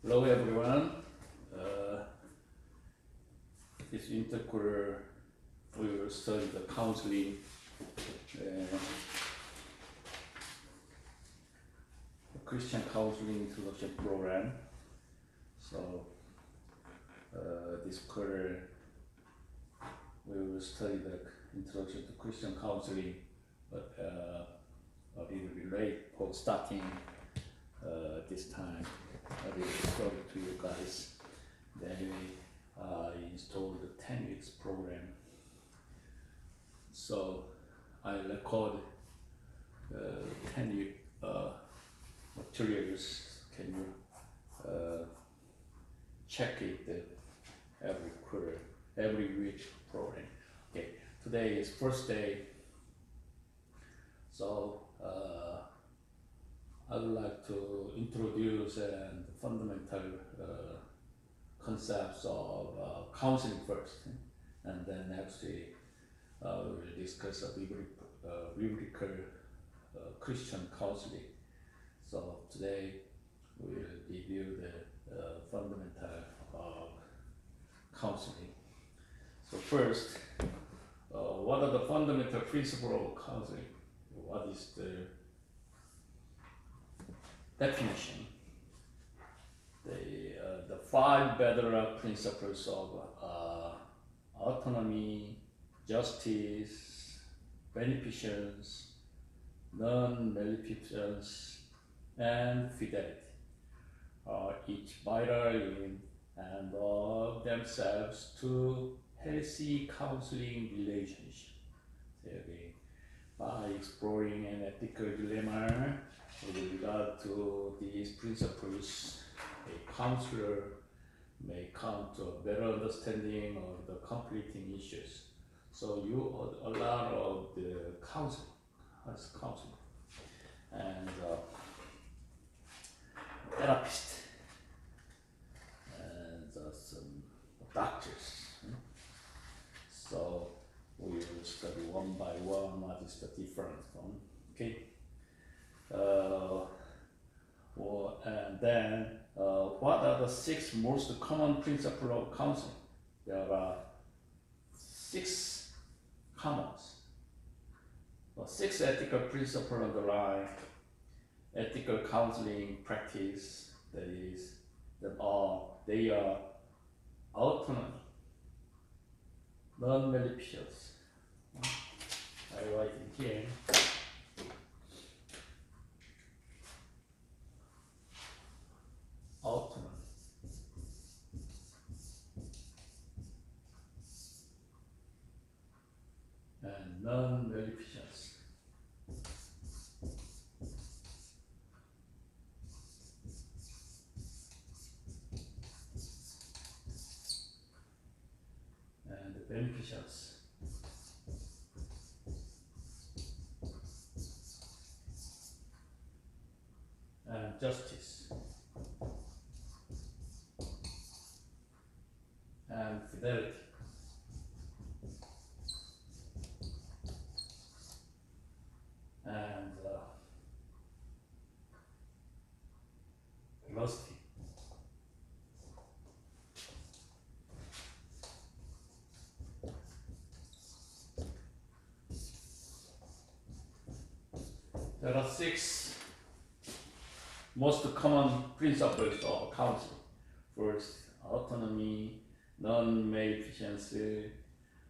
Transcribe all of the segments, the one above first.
Hello everyone. This interquarter we will study the counseling Christian counseling introduction program. So this quarter we will study the introduction to Christian counseling, but a little bit late for starting this time. I will show it to you guys. Then I installed the 10 weeks program. So I record 10 week materials. Can you check it every quarter, every week program? Okay, today is first day. So I would like to introduce fundamental concepts of counseling first, and then next week we will discuss biblical Christian counseling. So today we will review the fundamental of counseling. So first, what are the fundamental principles of counseling? What is the definition? The five bedrock principles of autonomy, justice, beneficence, non-maleficence, and fidelity are each vital in and of themselves to healthy counseling relationship. Okay. By exploring an ethical dilemma with regard to these principles, a counselor may come to a better understanding of the conflicting issues. So you are a lot of the counseling as counselor and therapist and some doctors. So we will study one by one what is the difference from. Okay. And then what are the 6 most common principles of counseling? There are 6 commons. 6 ethical principles underlie ethical counseling practice. That is, they are autonomy, non-maleficence. I write in here. Autonomy. And non-maleficence. And beneficence. And justice. And fidelity. And velocity. There are 6 most common principles of counseling. First, autonomy, non-maleficence,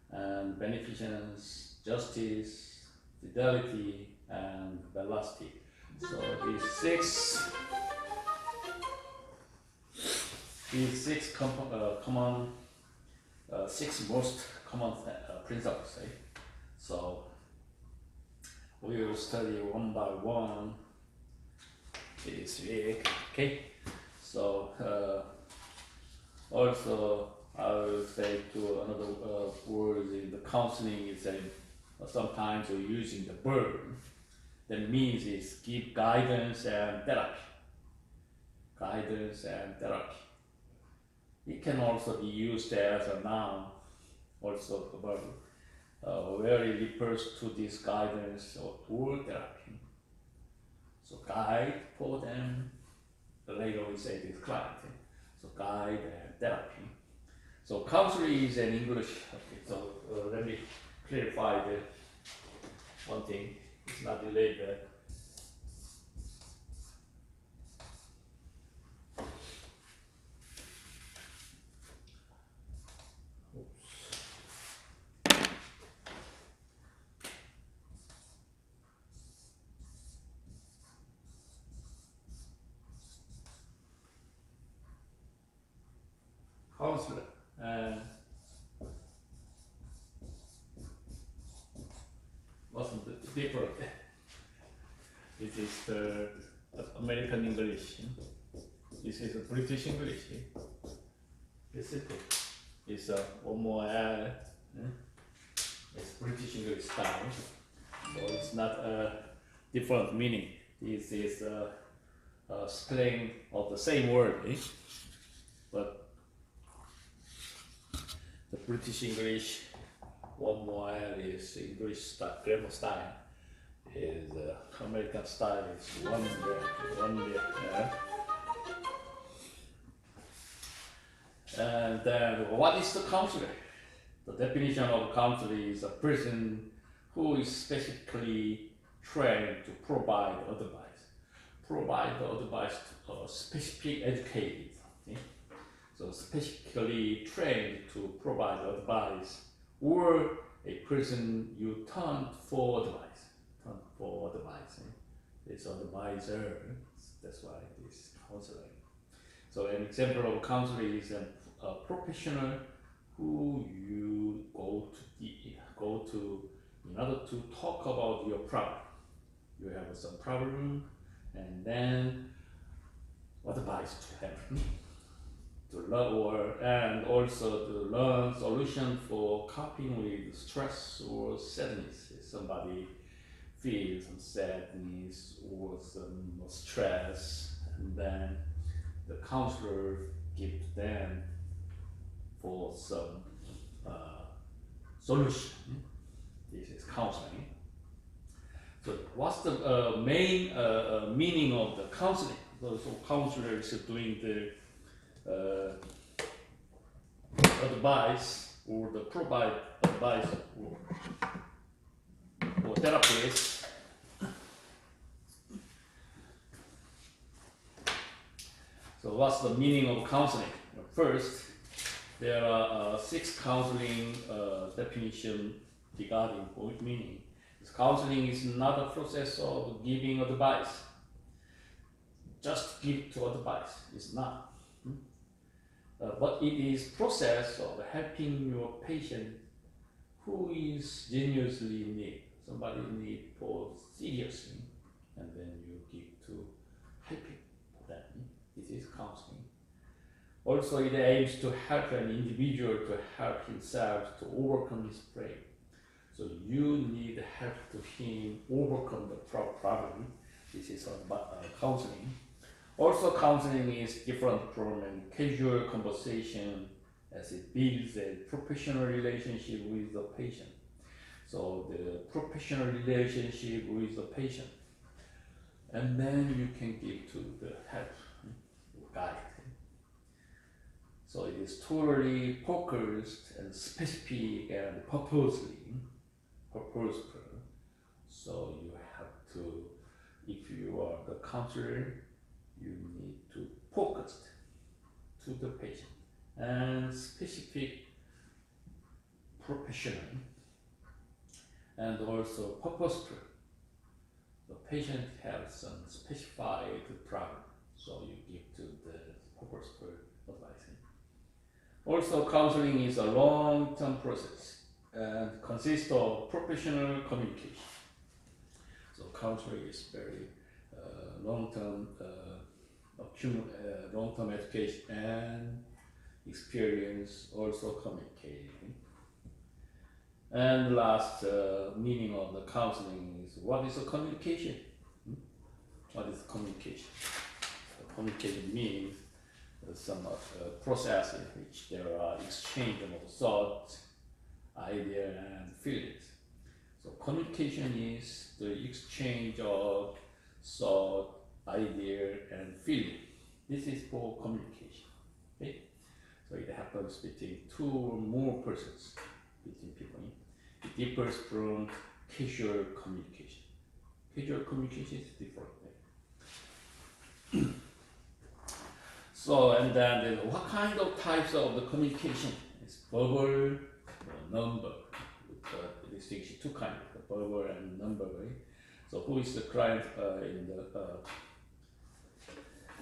and beneficence, justice, fidelity, and velocity. So these six common, 6 most common principles. So we will study one by one this week. Okay. So also I will say to another word in the counseling is that sometimes we're using the verb. That means is give guidance and therapy. Guidance and therapy. It can also be used as a noun, also a verb, where it refers to this guidance or therapy. So guide for them. Later we say this client. So guide and therapy. So counseling is an English. Okay, so let me clarify the one thing. It's not related. Counselor and what's the different? This is the American English. This is the British English. It's simple. It's one more L. It's British English style. So it's not a different meaning. This is a spelling of the same word. But the British English, one more is English style, grammar style. Is American style is one there. And then, what is the counselor? The definition of counselor is a person who is specifically trained to provide advice. Provide the advice to a specific educated. Okay? So specifically trained to provide advice, or a person you turn for advice. It's advisor. That's why it is counseling. So an example of counseling is a professional who you go to in order to talk about your problem. You have some problem, and then advice to help to learn, and also to learn solution for coping with stress or sadness. If somebody feels some sadness or some stress, and then the counselor gives them for some solution. This is counseling. So what's the main meaning of the counseling? So counselors are doing the advice or the provide advice or therapists. So what's the meaning of counseling? First, there are 6 counseling definitions regarding both meaning. Counseling is not a process of giving advice. Just give to advice. It's not. But it is process of helping your patient who is genuinely in need. Somebody in need for seriously, and then you give to helping them. This is counseling. Also, it aims to help an individual to help himself to overcome his pain. So you need help to him overcome the problem. This is about counseling. Also, counseling is different from a casual conversation, as it builds a professional relationship with the patient. So the professional relationship with the patient, and then you can give to the help, guide. So it is totally focused and specific and purposeful. So you have to, if you are the counselor, you need to focus to the patient and specific professional and also purposeful. The patient has some specified problem, so you give to the purposeful advice. Also, counseling is a long-term process and consists of professional communication. So counseling is very long-term education and experience, also communicating. And last meaning of the counseling is, what is a communication? What is communication? So communication means some process in which there are exchange of thoughts, idea, and feelings. So communication is the exchange of thought, idea, and feeling. This is for communication. Okay? So it happens between two or more persons, between people. It differs from casual communication. Casual communication is different. So, and then what kind of types of the communication? It's verbal or number. With the distinction, two kinds, the verbal and number. Right? So, who is the client in the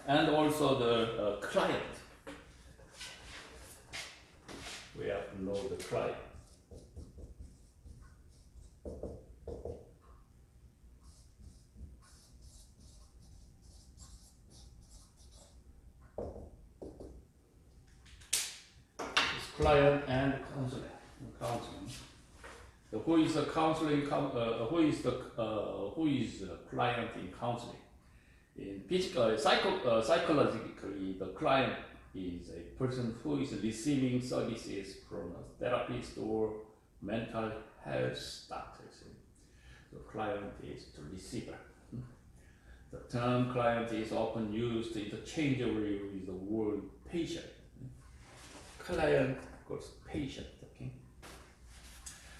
and also the client. We have to know the client. It's client and counselor. Counseling. So who is the counseling? Who is the client in counseling? In psychologically, the client is a person who is receiving services from a therapist or mental health doctors. The client is the receiver. The term client is often used interchangeably with the word patient. Client equals patient. Okay?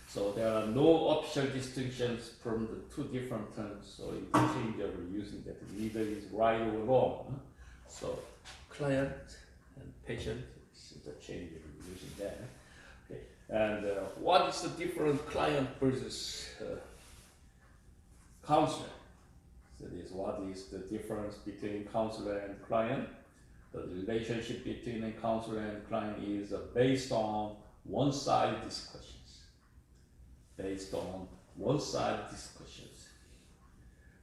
So there are no official distinctions from the two different terms, so interchangeably using that neither is right or wrong. So client and patient is interchangeably using that. Okay. And what is the difference client versus counselor? So this, what is the difference between counselor and client? The relationship between a counselor and client is based on one-sided discussions. Based on one-sided discussions.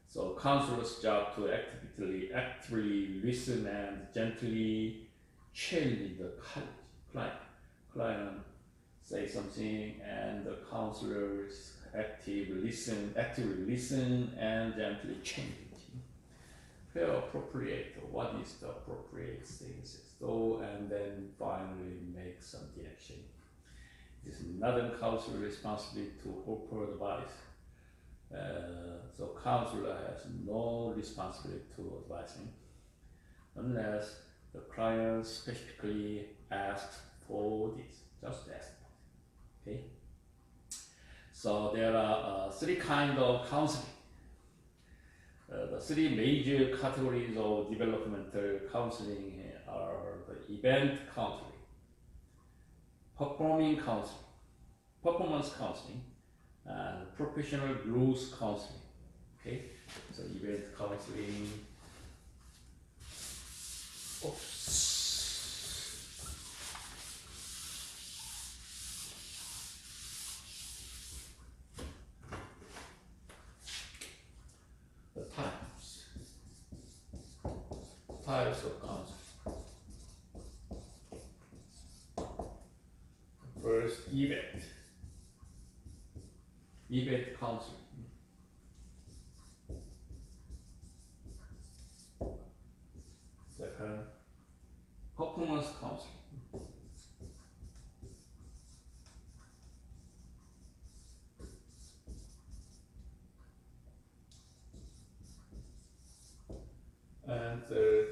So counselor's job to actively listen and gently challenge the client. Client say something and the counselors actively listen and gently change it. Where appropriate, what is the appropriate things, so and then finally make some direction. It is not a counselor responsibility to offer advice. So counselor has no responsibility to advising unless the client specifically asks for this. Just ask. Okay. So there are three kinds of counseling. The three major categories of developmental counseling are the event counseling, performance counseling, and professional growth counseling. Okay, so event counseling. The types of counseling. First, event counseling. Second, performance counseling. And third,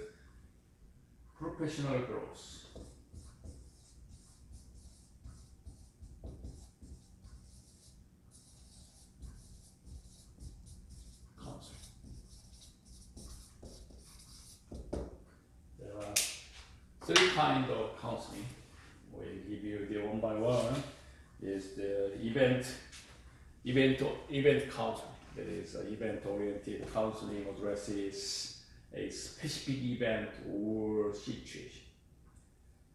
professional growth. Three kinds of counseling. We'll give you the one by one. Is the event counseling. That is event-oriented counseling addresses a specific event or situation.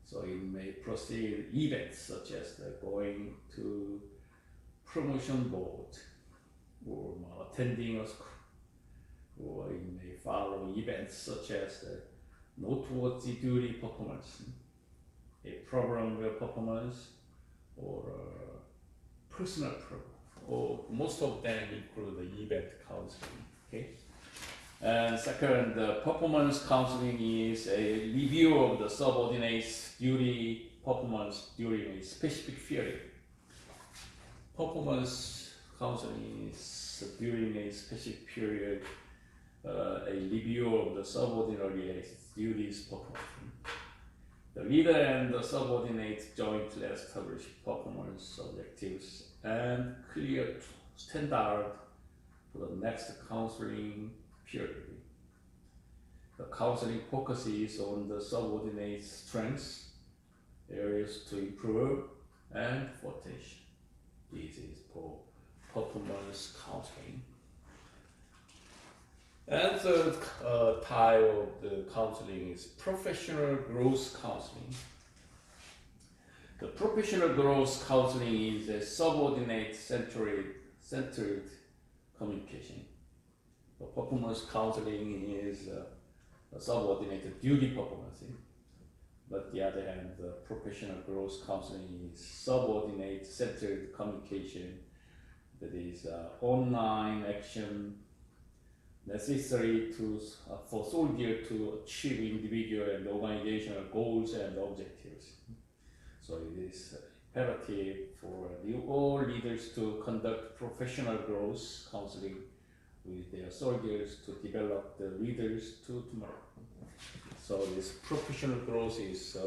So it may proceed events such as going to promotion board or attending a school, or it may follow events such as the noteworthy duty performance, a program performance, or personal program, or most of them include the event counseling. Okay. And second, the performance counseling is a review of the subordinate's duty performance during a specific period. Performance counseling is during a specific period, a review of the subordinate's duties performed. The leader and the subordinate jointly establish performance objectives and clear standard for the next counseling period. The counseling focuses on the subordinate's strengths, areas to improve, and potential. This is for performance counseling. And third type of the counseling is professional growth counseling. The professional growth counseling is a subordinate-centered communication. The performance counseling is a subordinate duty performance. But the other hand, the professional growth counseling is subordinate-centered communication, that is online action necessary for soldier to achieve individual and organizational goals and objectives. So it is imperative for all leaders to conduct professional growth counseling with their soldiers to develop the leaders to tomorrow. So this professional growth is,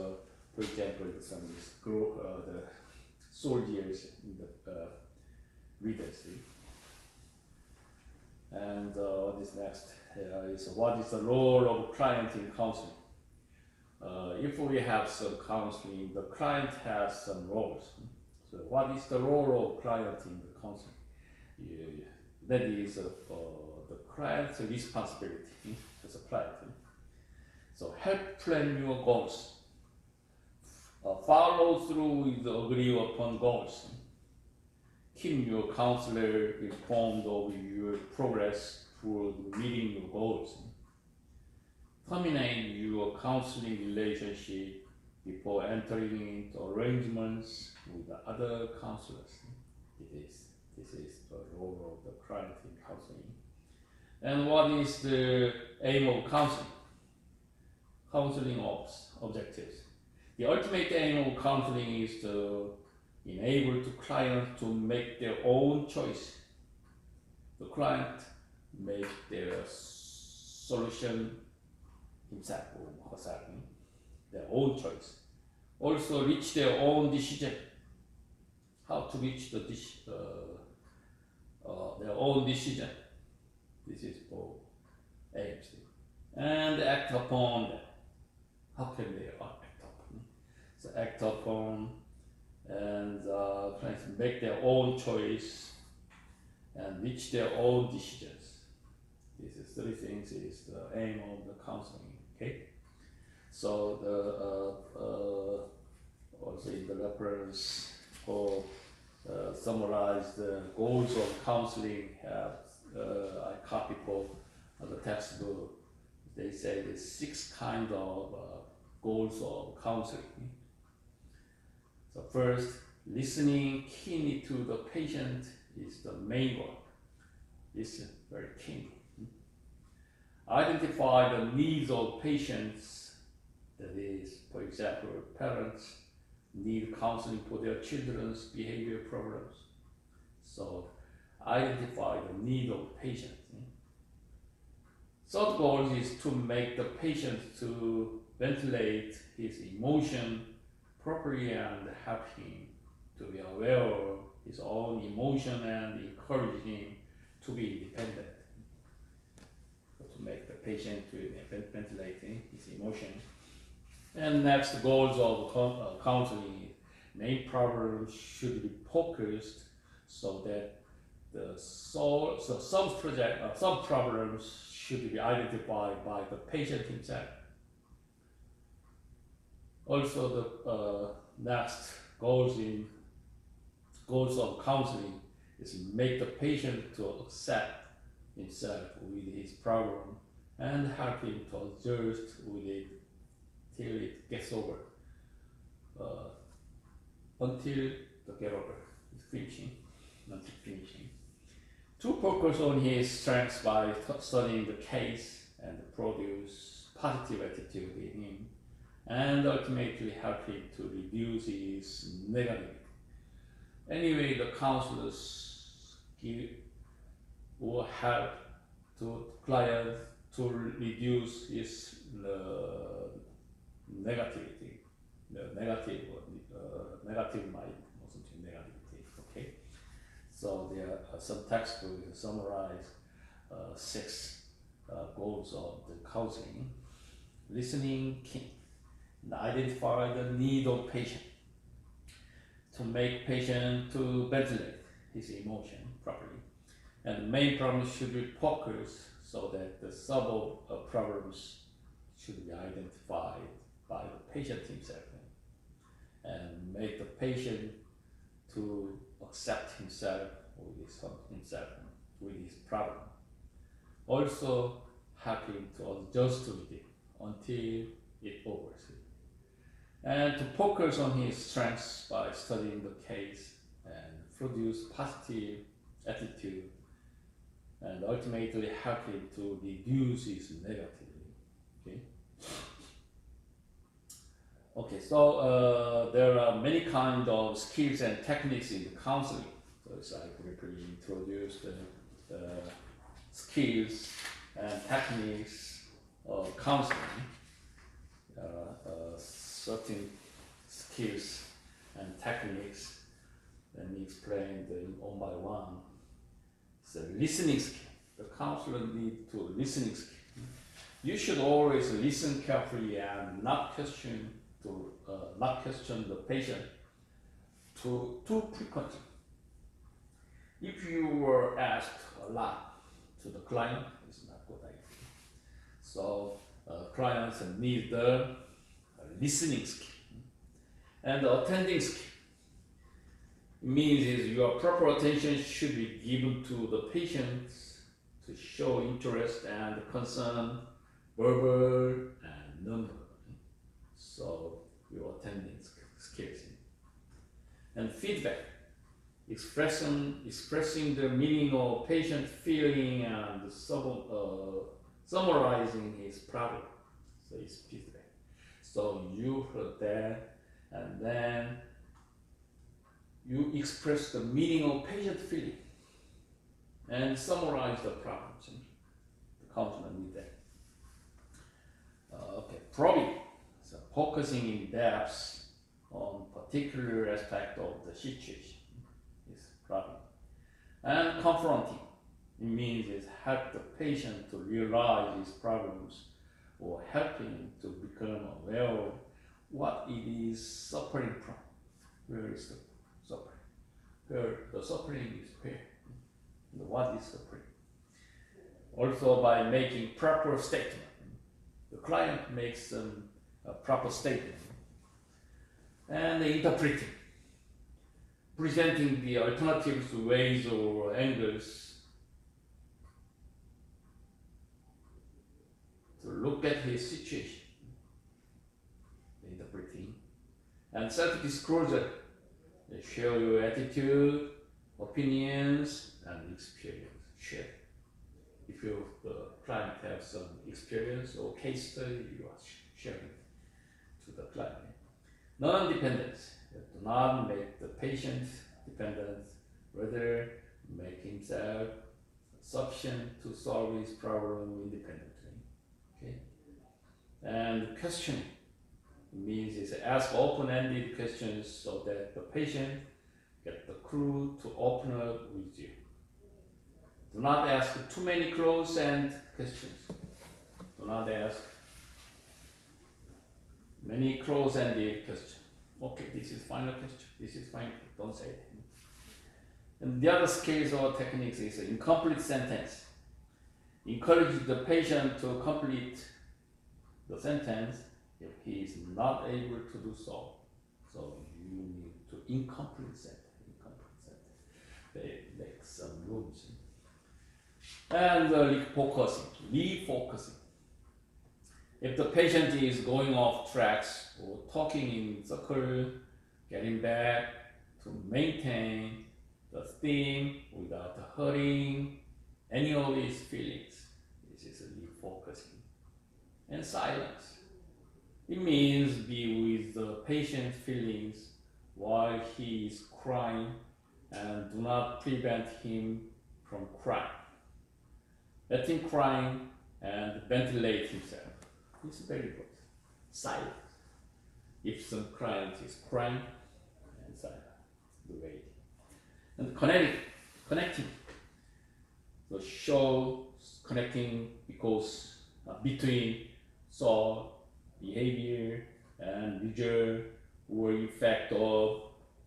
for example, the soldiers in the leaders. And what is next is what is the role of client in counseling? If we have some counseling, the client has some roles. So what is the role of client in the counseling? That is the client's responsibility as a client. So help plan your goals. Follow through with the agreed upon goals. Keep your counselor informed of your progress toward meeting your goals. Terminate your counseling relationship before entering into arrangements with the other counselors. This is the role of the client in counseling. And what is the aim of counseling? Counseling objectives. The ultimate aim of counseling is to enable the client to make their own choice. The client make their solution himself or herself, their own choice. Also reach their own decision. How to reach the their own decision. This is for aims. And act upon them. How can they act upon? So act upon and clients make their own choice and reach their own decisions. These is three things is the aim of the counseling. Okay, so the also in the reference or summarize the goals of counseling. I copy for the textbook. They say the 6 kind of goals of counseling. So first, listening keenly to the patient is the main goal. Listen very keenly. Identify the needs of patients. That is, for example, parents need counseling for their children's behavior problems. So identify the need of patients. Third goal is to make the patient to ventilate his emotion properly and help him to be aware of his own emotion and encourage him to be independent. So to make the patient to ventilate his emotion. And next goals of counseling, main problems should be focused so that the sub problems should be identified by the patient himself. Also, the next goals of counseling is make the patient to accept himself with his problem and help him to adjust with it till it gets over. Until the get over is finishing, until finishing. To focus on his strengths by studying the case and produce positive attitude in him, and ultimately help him to reduce his negative. Anyway, the counselors give or help to client to reduce his negativity. negative mind, or something negativity. Okay, so there are some textbooks summarize 6 goals of the counseling: listening key, identify the need of patient, to make patient to ventilate his emotion properly, and the main problem should be focused so that the sub problems should be identified by the patient himself, and make the patient to accept himself with his problem. Also help him to adjust with it until it overs. And to focus on his strengths by studying the case and produce positive attitude, and ultimately help him to reduce his negativity. Okay. Okay, so there are many kinds of skills and techniques in the counseling. So I briefly introduced the skills and techniques of counseling. Certain skills and techniques. Let me explain them one by one. So listening skill. The counselor needs to listening skill. You should always listen carefully and not question the patient too frequently. If you were asked a lot to the client, it's not good idea. So clients need the listening skill and the attending skill. It means is your proper attention should be given to the patient to show interest and concern, verbal and non-verbal. So your attending skills. And feedback, expressing the meaning of patient feeling and summarizing his problem. So it's feedback. So you heard that, and then you express the meaning of patient feeling and summarize the problems. The counselor need that. Okay, probing, so focusing in depth on particular aspect of the situation is probing. And confronting, it means is help the patient to realize his problems or help him to become aware of what it is suffering from. Where is the suffering? Where the suffering is where? What is suffering? Also by making proper statement. The client makes a proper statement. And interpreting. Presenting the alternatives, ways or angles to look at his situation, interpreting, and self-disclosure. They share your attitude, opinions, and experience. Share. If the client has some experience or case study, you are sharing to the client. Non-dependence. Do not make the patient dependent, rather make himself sufficient to solve his problem independently. Okay. And questioning means is ask open-ended questions so that the patient get the clue to open up with you. Do not ask too many close-end questions. Do not ask many close-ended questions. Okay, this is final question. This is final. Don't say it. And the other skills or techniques is incomplete sentence. Encourage the patient to complete the sentence if he is not able to do so. So you need to incomplete sentence. They make some rooms. And refocusing. If the patient is going off tracks or talking in circle, getting back to maintain the theme without hurting any of his feelings. This is refocusing. And silence. It means be with the patient's feelings while he is crying and do not prevent him from crying. Let him cry and ventilate himself. It's very good. Silence. if some client is crying, and so the way. And connecting. So show connecting because between thought, behavior, and visual or effect of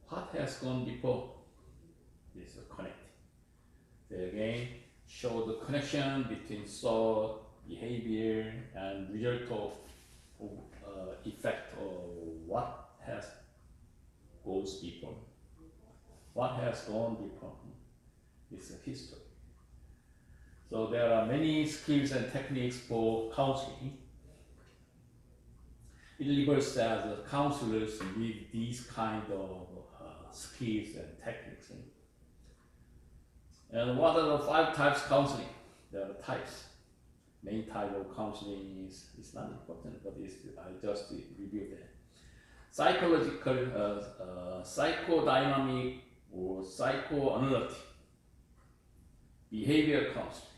what has gone before. This is connecting. So again, show the connection between thought, behavior, and result of effect of what has goes before. What has gone before is a history. So there are many skills and techniques for counseling. It liberates as counselors with these kind of skills and techniques. And what are the 5 types of counseling? There are types. Main type of counseling is not important, but I just review that. Psychological, psychodynamic or psychoanalytic, behavioral counseling,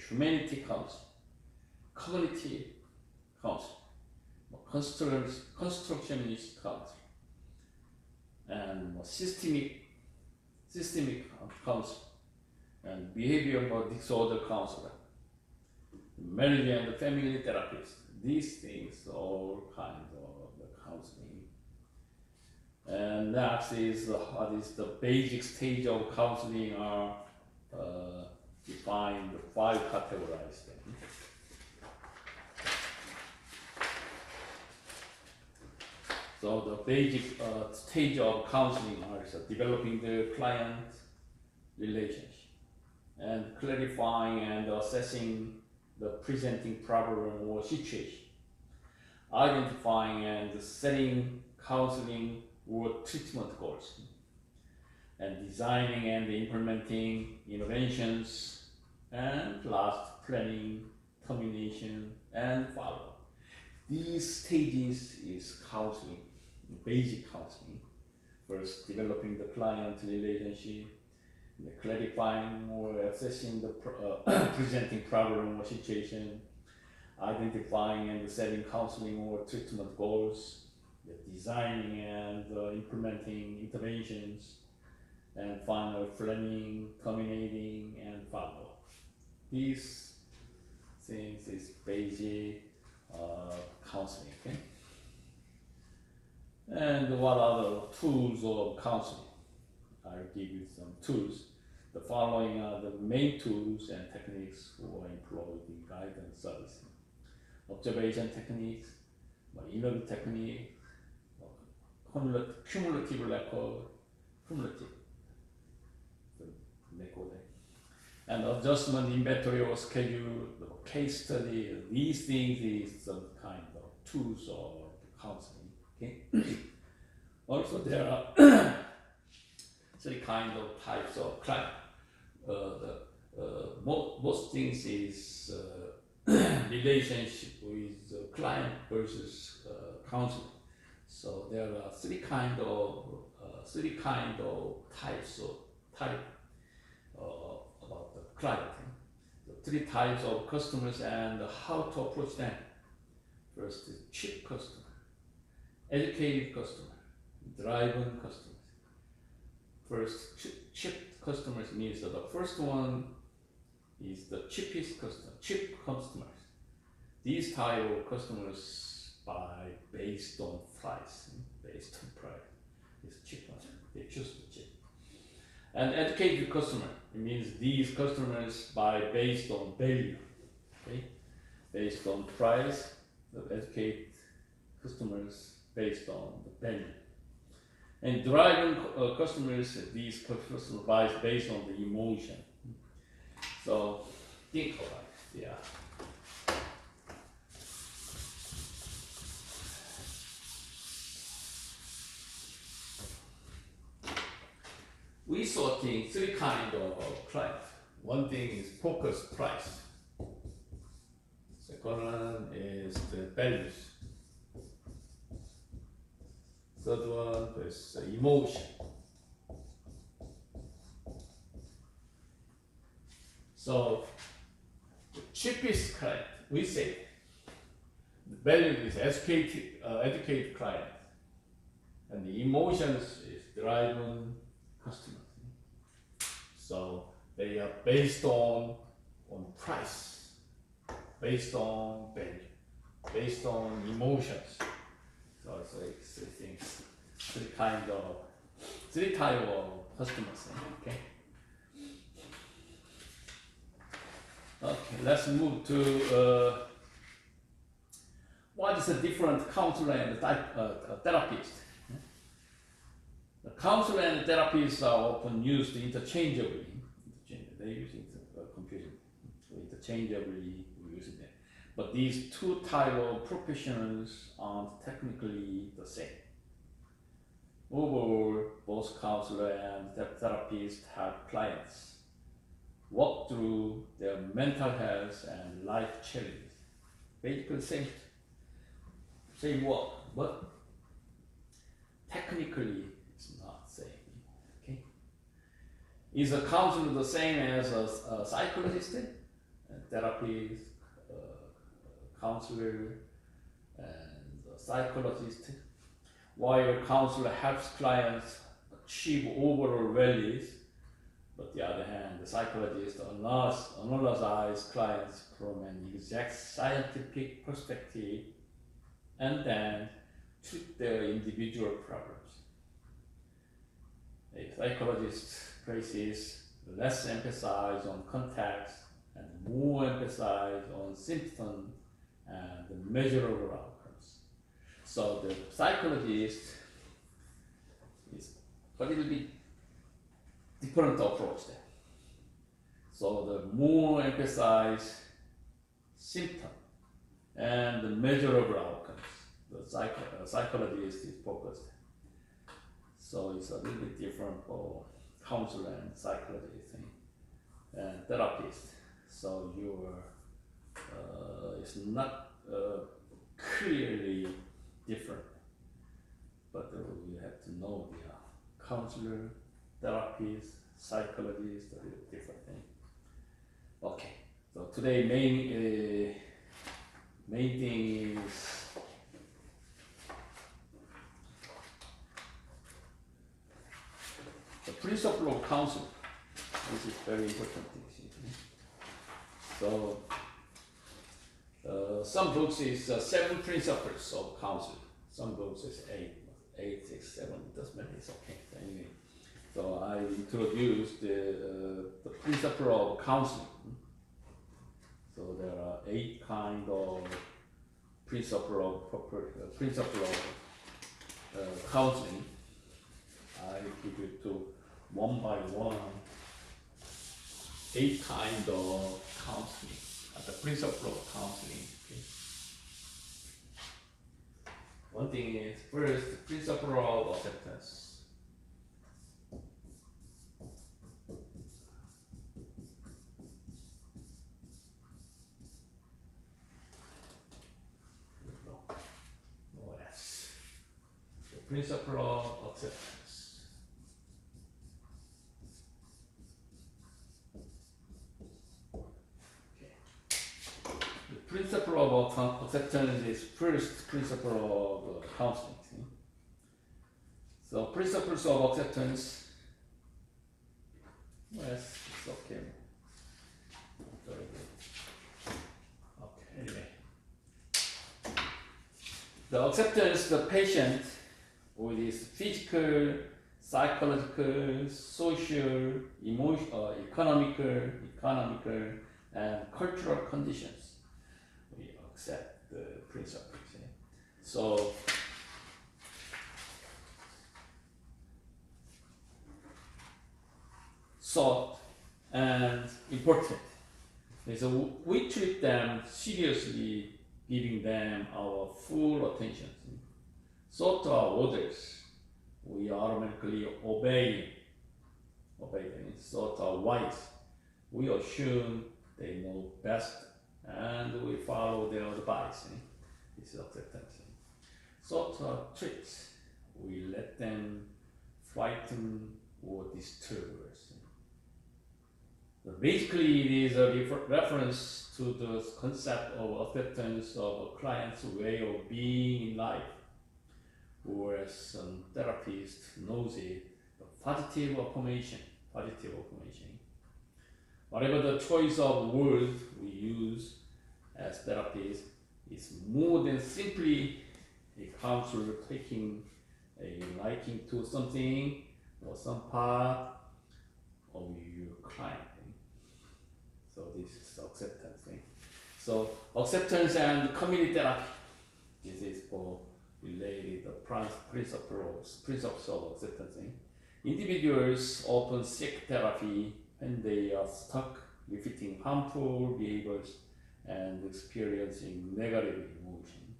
humanity counseling, cognitive counseling, constructionist counseling, and systemic counseling, and behavioral disorder counselor, marriage and family therapist. These things are all kinds of the counseling. And next is what is the basic stage of counseling are defined 5 categorized. So the basic stage of counseling are developing the client relationship and clarifying and assessing the presenting problem or situation, identifying and setting counseling or treatment goals, and designing and implementing interventions, and last planning, termination, and follow-up. These stages is counseling, basic counseling. First, developing the client relationship, clarifying or assessing the presenting problem or situation, identifying and setting counseling or treatment goals, designing and implementing interventions, and final planning, terminating, and follow-up. These things is basic counseling. Okay? And what are the tools of counseling? I'll give you some tools. The following are the main tools and techniques for employed in guidance service. Observation techniques, interview technique, cumulative record, and adjustment inventory or schedule, case study. These things is some kind of tools of counseling. Okay. Also, there are 3 kind of types of client. Most things is relationship with the client versus counseling. So there are 3 kind of types about the client. The 3 types of customers and how to approach them. First, cheap customer, educated customer, driven customers. First, cheap customers means that the first one is the cheapest customer, cheap customers. These type of customers buy based on price. It's cheap ones. They choose the cheap. And educated customer, it means these customers buy based on value. Okay? Based on price, the educated customers based on the value. And driving customers, these customers buy based on the emotion. So think about it. Yeah. We sorting 3 kind of client. One thing is focused price. Second one is the values. Third one is emotion. So the cheapest client, we say value is educate client, and the emotions is driven customers. So they are based on price, based on value, based on emotions. So it's I think three type of customers. Okay. Okay, let's move to what is the different counselor and therapist. The counselor and therapists are often used interchangeably. They use computing interchangeably. We use it there. But these two types of professionals aren't technically the same. Overall, both counselor and therapists help clients walk through their mental health and life challenges. Basically, same work, but technically it's not same. Okay, is a counselor the same as a psychologist, a therapist, counselor, and a psychologist? While a counselor helps clients achieve overall values, but the other hand, the psychologist analyzes clients from an exact scientific perspective and then treat their individual problems. A psychologist places less emphasis on context and more emphasis on symptoms and measurable outcomes. So the psychologist is a little bit different approach there. So the more emphasize symptom and the measurable outcomes, the psychologist is focused. So it's a little bit different for counselor and psychologist and therapist. So it's not clearly different, but you have to know the counselor, therapist, psychologist, a little different thing. Okay, so today main thing is the principle of counseling. This is very important thing. So some books is 7 principles of counseling. Some books is 8, 6, 7. It doesn't matter. It's okay. So anyway. So I introduced the principle of counseling. So there are 8 kind of principle of counseling. I give you to one by one 8 kind of counseling. The principle of counseling. Okay. One thing is first the principle of acceptance. Principle of acceptance. Okay. The principle of acceptance is first principle of counseling. See? So principles of acceptance. Yes, it's okay. Okay. Anyway, the acceptance the patient with his physical, psychological, social, emotional, economical, and cultural conditions. We accept the principles. So, thought and important. So we treat them seriously, giving them our full attention. So to our orders, we automatically obey them. So to our wives, we assume they know best and we follow their advice. This is acceptance. So to our tricks, we let them frighten or disturb us. Basically, it is a reference to the concept of acceptance of a client's way of being in life, or as some therapist knows it, the positive affirmation. Whatever the choice of words we use as therapists is more than simply a counselor taking a liking to something or some part of your client. So this is acceptance thing. So acceptance and community therapy. This is for related the principles of acceptance thing. Individuals often seek therapy when they are stuck repeating harmful behaviors and experiencing negative emotion.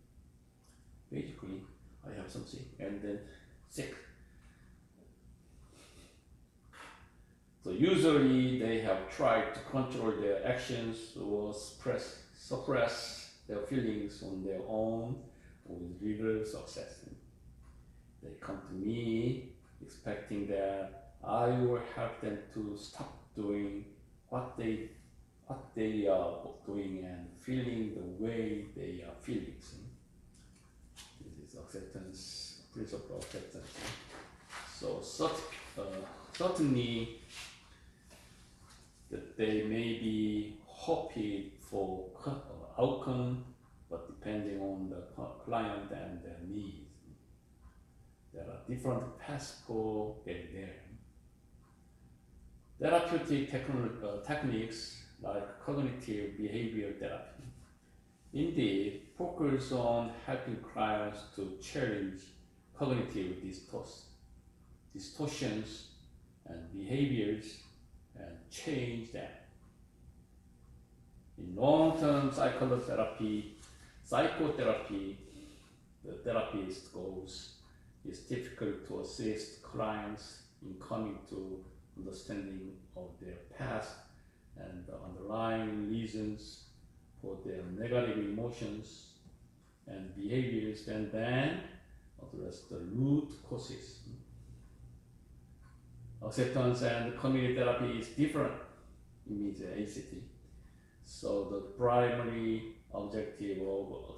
Basically, I have something and then sick. So usually they have tried to control their actions or suppress their feelings on their own with little success. They come to me expecting that I will help them to stop doing what they are doing and feeling the way they are feeling. This is acceptance, principle of acceptance. So certainly that they may be hoping for outcome, but depending on the client and their needs. There are different paths for getting there. Therapeutic techniques like cognitive behavioral therapy indeed focus on helping clients to challenge cognitive distortions and behaviors and change them. In long-term psychotherapy, the therapist's goals is difficult to assist clients in coming to understanding of their past and the underlying reasons for their negative emotions and behaviors, and then address the root causes. Acceptance and community therapy is different. It means ACT. So the primary objective of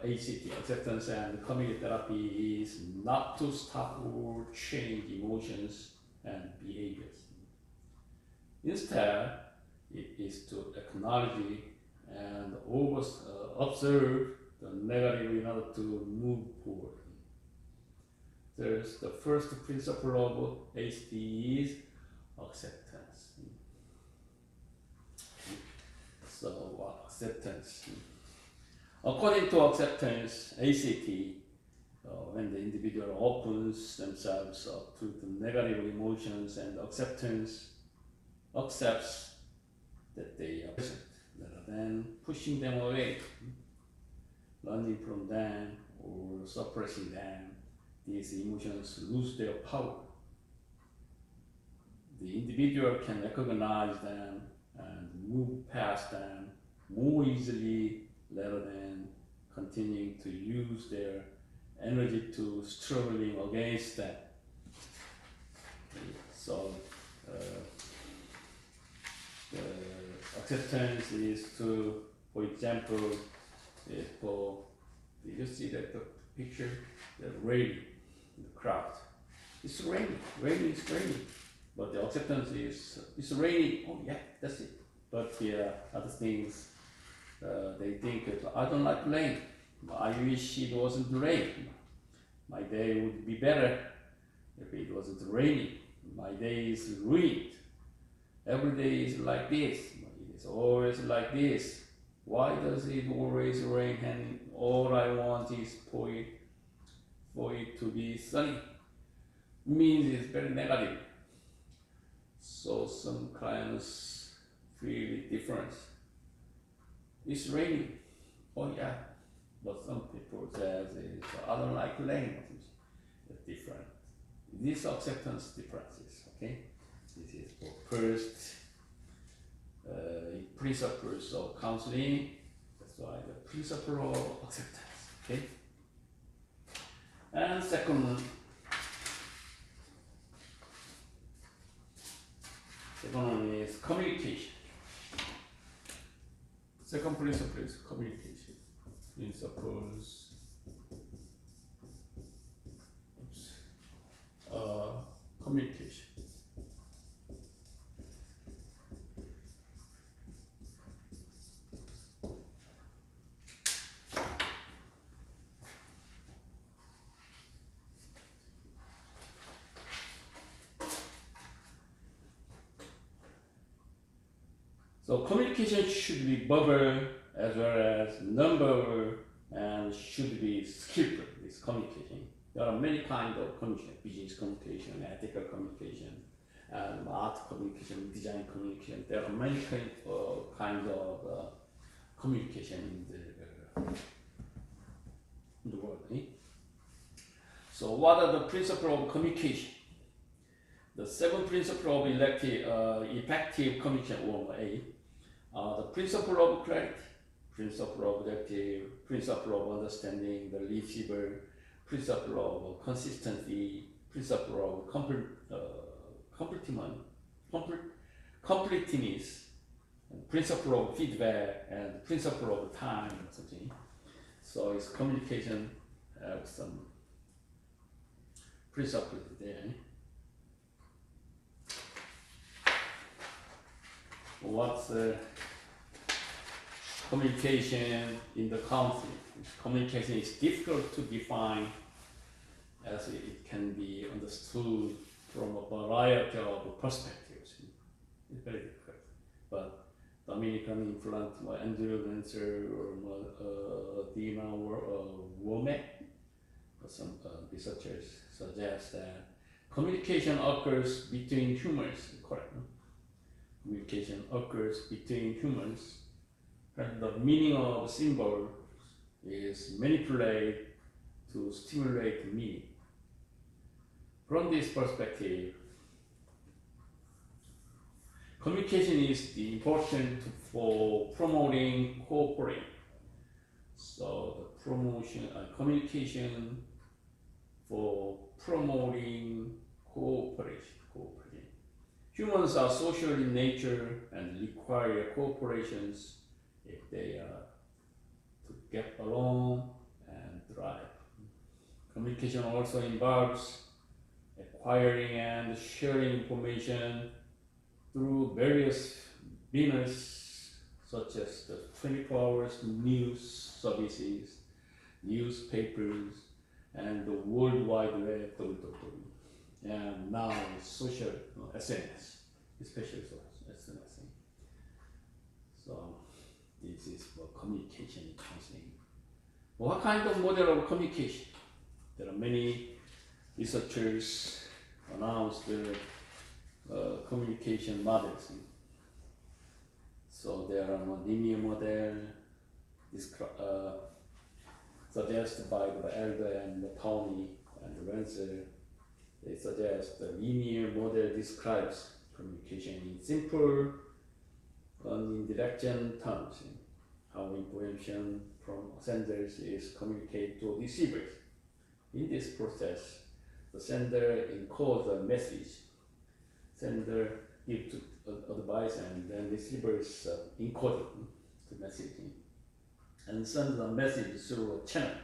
ACT, acceptance and community therapy, is not to stop or change emotions and behaviors. Instead, it is to acknowledge and observe the negative in order to move forward. There's the first principle of ACT is acceptance. So acceptance. According to acceptance, ACT, when the individual opens themselves up to the negative emotions and accepts that they are present, rather than pushing them away, running from them or suppressing them, these emotions lose their power. The individual can recognize them and move past them more easily rather than continuing to use their energy to struggling against them. So acceptance is to, for example, did you see that the picture? The rain, the crowd. It's raining. But the acceptance is, it's raining. Oh yeah, that's it. But the other things, they think, I don't like rain. I wish it wasn't rain. My day would be better if it wasn't raining. My day is ruined. Every day is like this. It is always like this. Why does it always rain and all I want is for it to be sunny? Means it's very negative. So some clients feel it different. It's raining. Oh yeah. But some people say I don't like rain. It's different. These acceptance differences, okay? This is for first principles of counseling. That's why the principle of acceptance, okay? And second, Second one is communication. Second principle is communication. Principles. Communication. So communication should be verbal as well as non-verbal and should be skillful. This communication. There are many kinds of communication: business communication, ethical communication, art communication, design communication. There are many kinds of communication in the world. Eh? So, what are the principles of communication? The 7 principles of effective communication, or A. The principle of clarity, principle of objective, principle of understanding the receiver, principle of consistency, principle of completeness, principle of feedback, and principle of time. Something. So it's communication some principles there. What's communication in the country? Communication is difficult to define as it can be understood from a variety of perspectives. It's very difficult. But Dominican influence, Andrew Lancer, or Dina Womack, some researchers suggest that communication occurs between humans, correct? No? Communication occurs between humans, and the meaning of symbol is manipulated to stimulate meaning. From this perspective, communication is important for promoting cooperation. So the communication for promoting cooperation. Humans are social in nature and require cooperations if they are to get along and thrive. Communication also involves acquiring and sharing information through various means such as the 24 hours news services, newspapers, and the World Wide Web, and now social SNS, especially SNS. So this is for communication counseling. What kind of model of communication? There are many researchers announced communication models. So there are linear model suggested by the Elder and Tony and Renser. They suggest the linear model describes communication in simple, unidirectional terms. How information from senders is communicated to receivers. In this process, the sender encodes a message. Sender gives advice, and then receivers encode the message and send the message through a channel.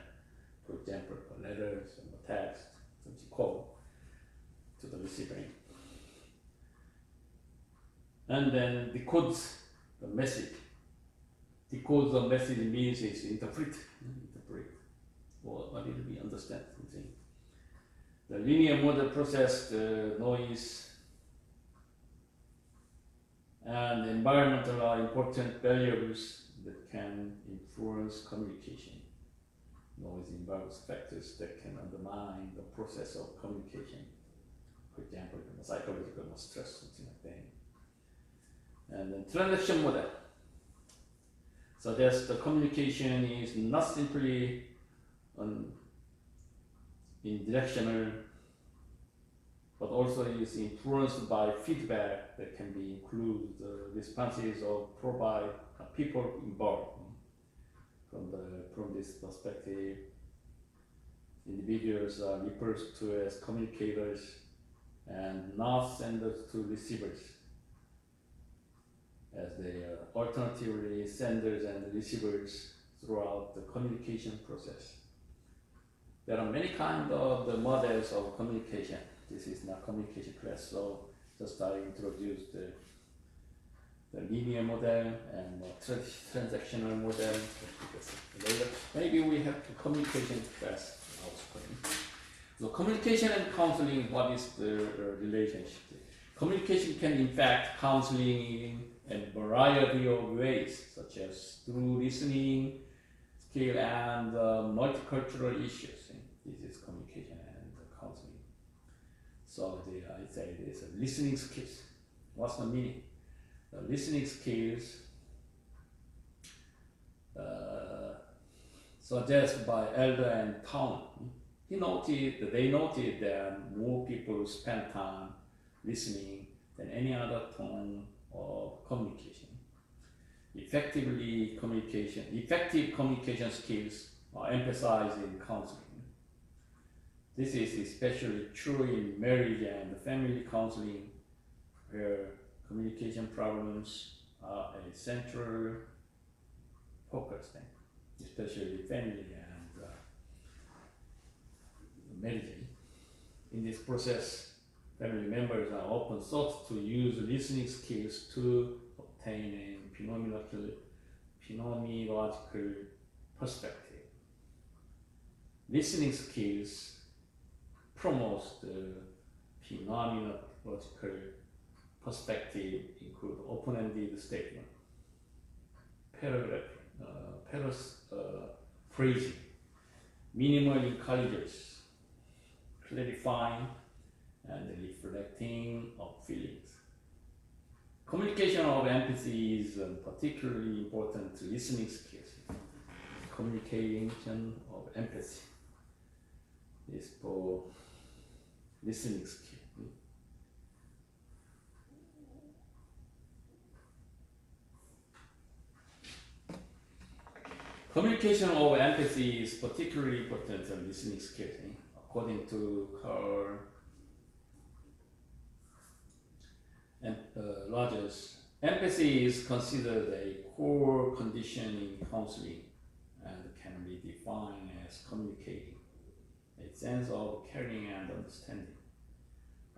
For example, a letter, a text, something call to the receiver, and then decodes the message. Decodes the message means is interpret, or what did we understand something. The linear model process the noise and environmental are important variables that can influence communication. Noise involves factors that can undermine the process of communication. For example, psychological stress, something like that. And then transaction model suggests the communication is not simply unidirectional, but also is influenced by feedback that can be include the responses of provide people involved. From this perspective, individuals are referred to as communicators and not senders to receivers. as they are alternatively senders and receivers throughout the communication process. There are many kinds of the models of communication. This is not communication class, so just I introduced the linear model and transactional model. Later, maybe we have the communication class also. So communication and counseling, what is the relationship? Communication can in fact counseling in a variety of ways, such as through listening skill and multicultural issues. This is communication and counseling. So I say this listening skills. What's the meaning? The listening skills suggested by Elder and Town. They noted that more people spend time listening than any other form of communication. Effective communication skills are emphasized in counseling. This is especially true in marriage and family counseling, where communication problems are a central focus thing, especially family and marriage. In this process, family members are often sought to use listening skills to obtain a phenomenological perspective. Listening skills promotes the phenomenological perspective include open-ended statement, phrasing, minimal encourages, clarifying, and reflecting of feelings. Communication of empathy is particularly important to listening skills. Communication of empathy is for listening skill. Communication of empathy is particularly important to listening skills. According to Carl Rogers, empathy is considered a core condition in counseling and can be defined as communicating a sense of caring and understanding.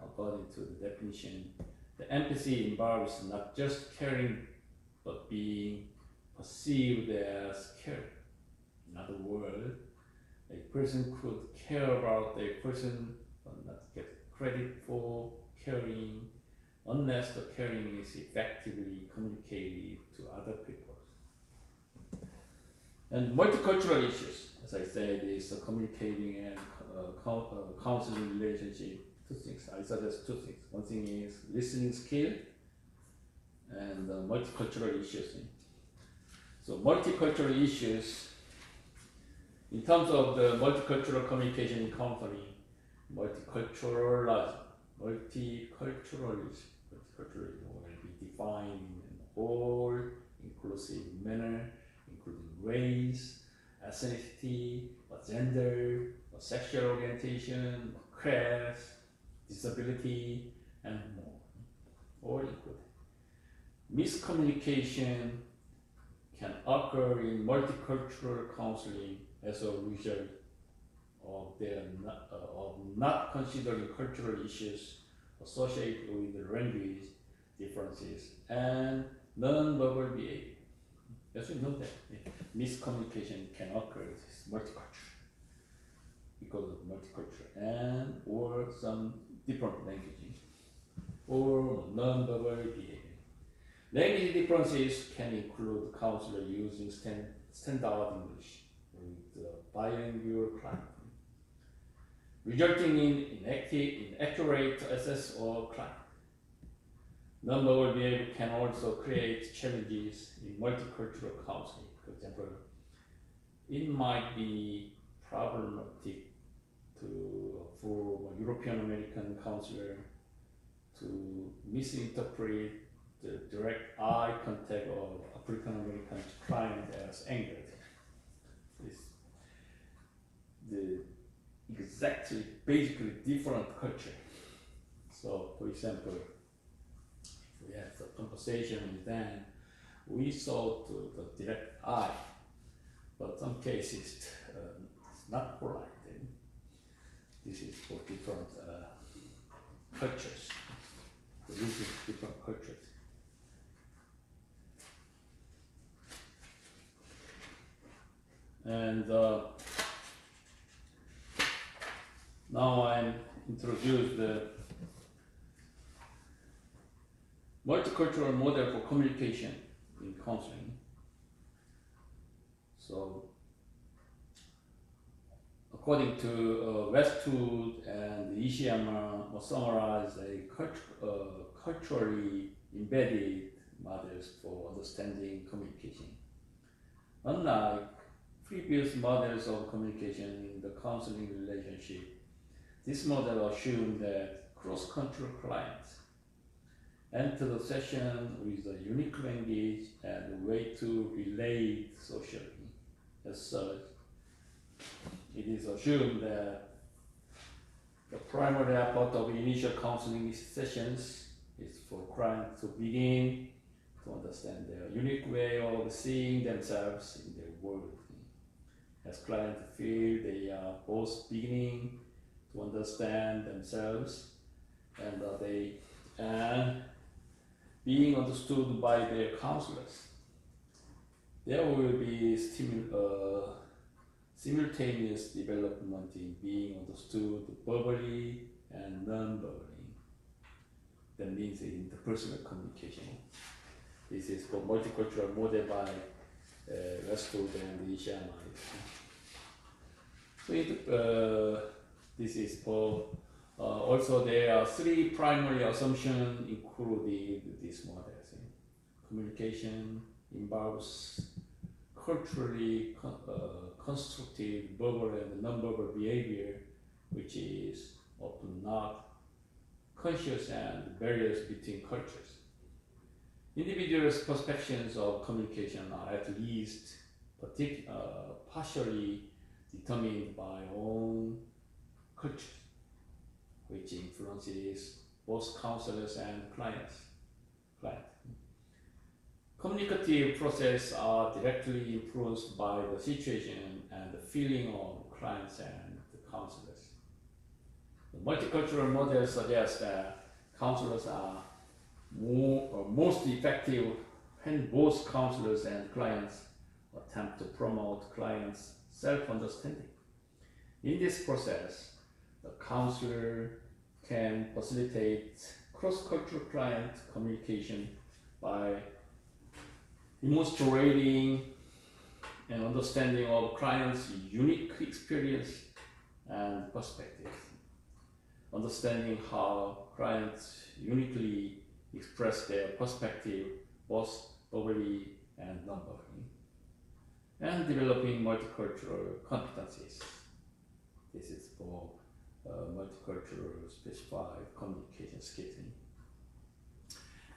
According to the definition, the empathy involves not just caring but being perceived as caring. In other words, a person could care about a person but not get credit for caring unless the caring is effectively communicated to other people. And multicultural issues, as I said, is communicating and counseling relationship. Two things. I suggest two things. One thing is listening skill and multicultural issues. So multicultural issues, in terms of the multicultural communication in counseling, multiculturalism will be defined in an all-inclusive manner, including race, ethnicity, gender, sexual orientation, class, disability, and more, all included. Miscommunication can occur in multicultural counseling as a result of not considering cultural issues associated with the language differences and non-verbal behavior. As we know that miscommunication can occur with multicultural because of multicultural and or some different language or non-verbal behavior. Language differences can include counselor using standard English with bilingual client, resulting in inaccurate access or client. Non-verbal behavior can also create challenges in multicultural counseling. For example, it might be problematic for a European American counselor to misinterpret the direct eye contact of African American client as angered. Exactly, basically different culture. So, for example, we have a conversation, then we saw to the direct eye, but some cases it's not polite. This is for different cultures, different cultures. And now I introduce the multicultural model for communication in counseling. So, according to Westwood and Ishiyama, summarize culturally embedded models for understanding communication. Unlike previous models of communication in the counseling relationship, this model assumes that cross-cultural clients enter the session with a unique language and way to relate socially. As such, it is assumed that the primary effort of initial counseling sessions is for clients to begin to understand their unique way of seeing themselves in their world. As clients feel they are both beginning to understand themselves and being understood by their counselors, there will be simultaneous development in being understood verbally and non-verbally. That means interpersonal communication. This is for multicultural model by Westwood and Ishiyama. So this is for also there are three primary assumptions included in this model. Communication involves culturally constructive verbal and non-verbal behavior, which is often not conscious, and barriers between cultures. Individuals' perceptions of communication are at least partially determined by own culture, which influences both counselors and clients. Communicative processes are directly influenced by the situation and the feeling of clients and the counselors. The multicultural model suggests that counselors are most effective when both counselors and clients attempt to promote clients' self-understanding. In this process, the counselor can facilitate cross-cultural client communication by demonstrating an understanding of clients' unique experience and perspectives, understanding how clients uniquely express their perspective both verbally and non-verbally, and developing multicultural competencies. This is for multicultural specified communication skills.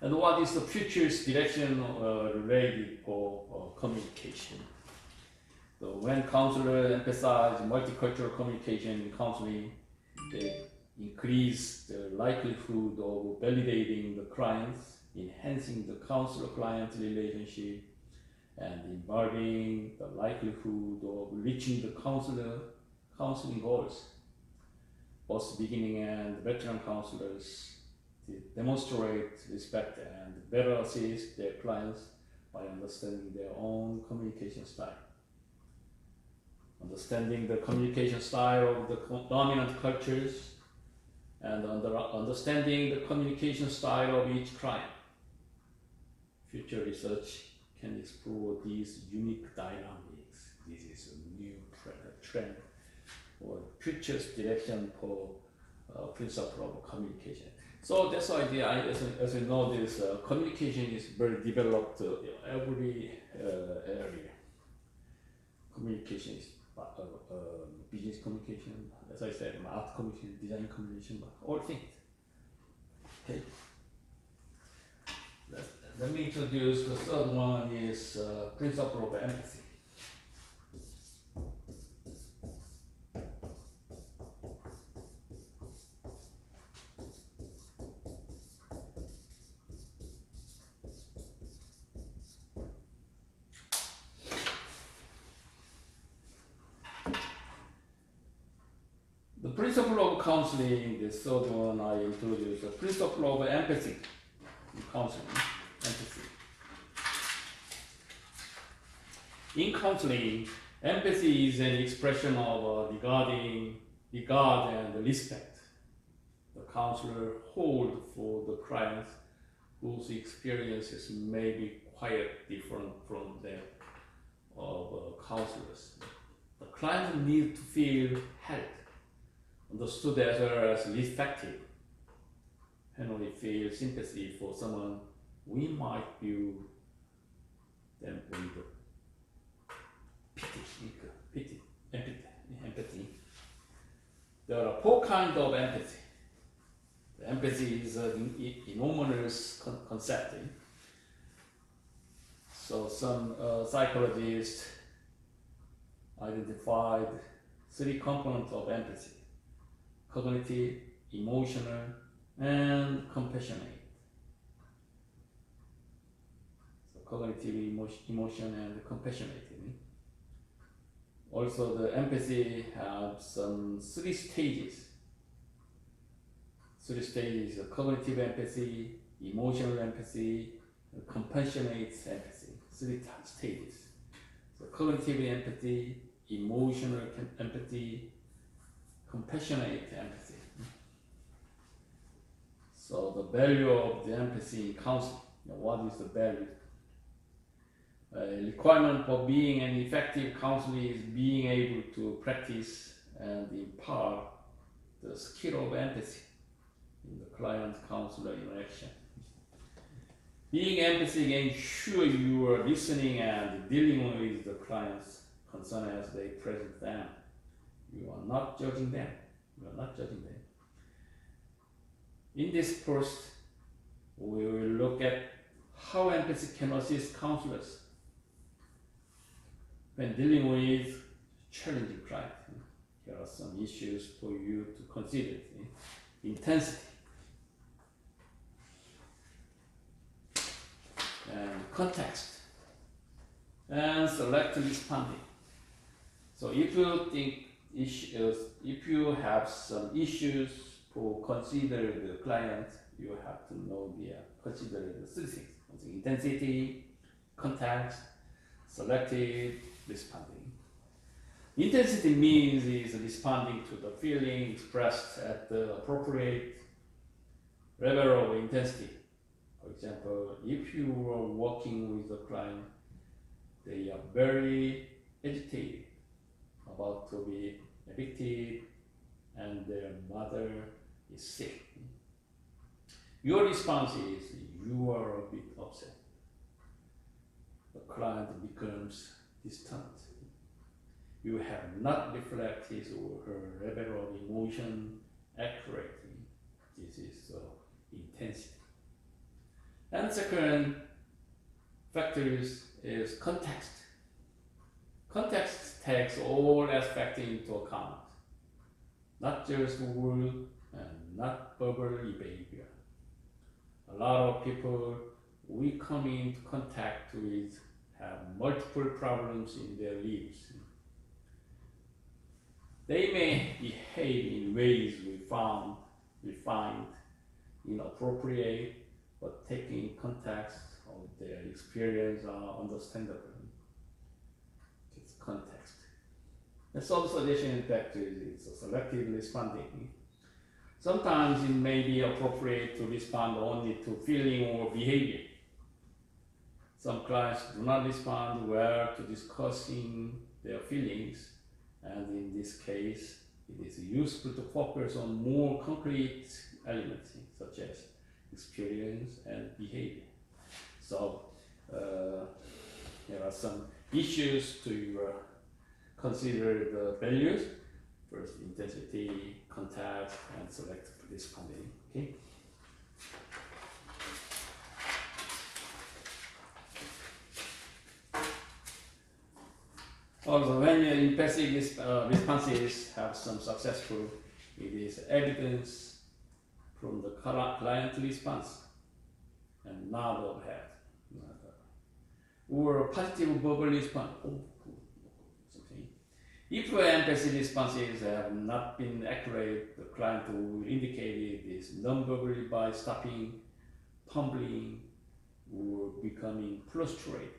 And what is the future's direction related for communication? So when counselors emphasize multicultural communication in counseling, they increase the likelihood of validating the clients, enhancing the counselor-client relationship, and involving the likelihood of reaching the counseling goals. Both beginning and veteran counselors demonstrate respect and better assist their clients by understanding their own communication style. Understanding the communication style of the dominant cultures and understanding the communication style of each client. Future research can explore these unique dynamics. This is a new trend or future's direction for principle of communication. So that's the idea. As you know, this communication is very developed every area. Communication is business communication, as I said, art communication, design communication, all things. Okay. Let me introduce the third one is principle of empathy. principle of counseling, the third one I introduced, the principle of empathy in counseling, empathy. In counseling, empathy is an expression of regard and respect the counselor holds for the client whose experiences may be quite different from that of counselors. The client needs to feel held, understood as well as respected. When we feel sympathy for someone, we might view them with empathy. There are four kinds of empathy. The empathy is an enormous concept. So some psychologists identified three components of empathy: cognitive, emotional, and compassionate. So cognitive, emotion, and compassionate. Also, the empathy has some three stages. Three stages: cognitive empathy, emotional empathy, and compassionate empathy. Three stages. So cognitive empathy, emotional empathy, compassionate empathy. So the value of the empathy in counseling. What is the value? A requirement for being an effective counselor is being able to practice and impart the skill of empathy in the client-counselor interaction. Being empathic ensures you are listening and dealing with the client's concern as they present them. You are not judging them. In this post, we will look at how empathy can assist counselors when dealing with challenging clients. Here are some issues for you to consider. Intensity and context and selective responding. So if you have some issues to consider the client, you have to know consider the three things: intensity, context, selective responding. Intensity means is responding to the feeling expressed at the appropriate level of intensity. For example, if you are working with a client, they are very agitated, about to be evicted, and their mother is sick. Your response is you are a bit upset. The client becomes distant. You have not reflected his or her level of emotion accurately. This is intensity. And second factor is context. Context takes all aspects into account, not just word and not verbal behavior. A lot of people we come into contact with have multiple problems in their lives. They may behave in ways we find inappropriate, but taking context of their experience are understandable. It's context. The third suggestion factor is selective responding. Sometimes it may be appropriate to respond only to feeling or behavior. Some clients do not respond well to discussing their feelings, and in this case, it is useful to focus on more concrete elements such as experience and behavior. So, there are some issues to consider the values. First, intensity, context, and selective responding. Okay. Also, when empathic responses have some successful, it is evidence from the client response and nod of head. Or positive verbal response. Something. If empathy responses have not been accurate, the client will indicate this non-verbally by stopping, fumbling, or becoming frustrated.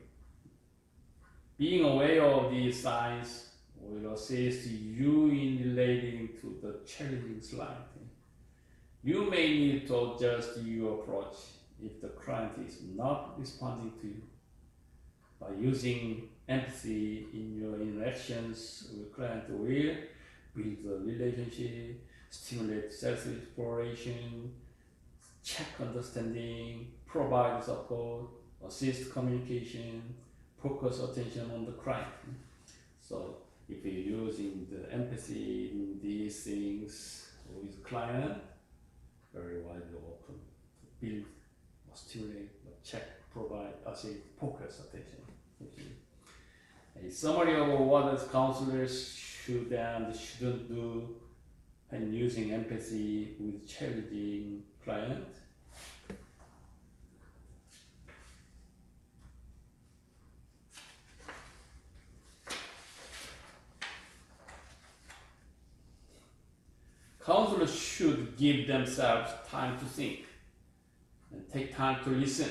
Being aware of these signs will assist you in relating to the challenging slide. You may need to adjust your approach if the client is not responding to you. By using empathy in your interactions with client will build a relationship, stimulate self-exploration, check understanding, provide support, assist communication, focus attention on the client. So if you're using the empathy in these things with client, very widely open to build, stimulate, check, provide, assist, focus attention. A summary of what counselors should and shouldn't do when using empathy with challenging client. Counselors should give themselves time to think and take time to listen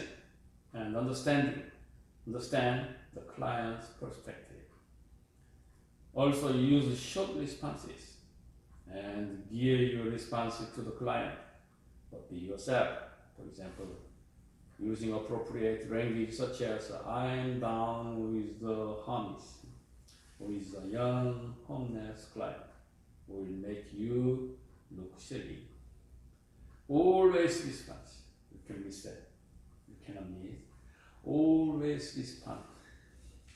and understand the client's perspective. Also use short responses and gear your responses to the client, but be yourself. For example, using appropriate language such as I'm down with the homies, with a young homeless client will make you look silly. Always respond. You can miss that. You cannot miss. Always respond.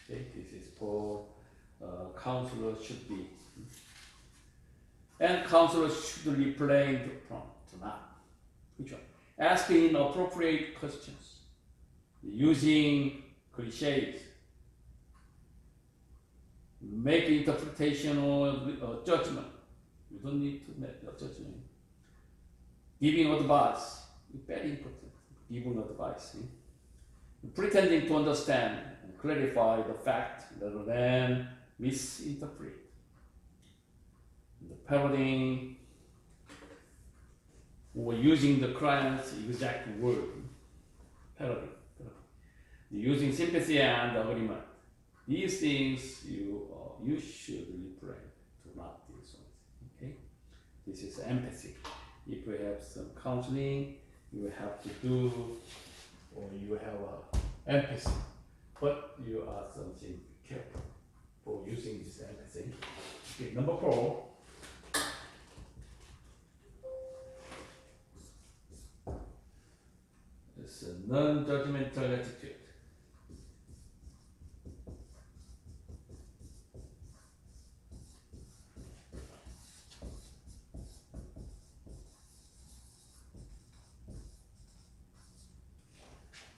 Okay, this is for counselors should be. And counselors should refrain from do not. Which one? Asking inappropriate questions. Using cliches. Make interpretation or judgment. You don't need to make a judgment. Giving advice. Very important. Giving advice. Pretending to understand and clarify the fact rather than misinterpret. The parodying or using the client's exact word. Parody. Using sympathy and agreement. These things you should refrain to not do so. Okay? This is empathy. If you have some counseling, you have to do, or you have empathy, but you are something careful for using this empathy. Okay, number 4. It's a non-judgmental attitude.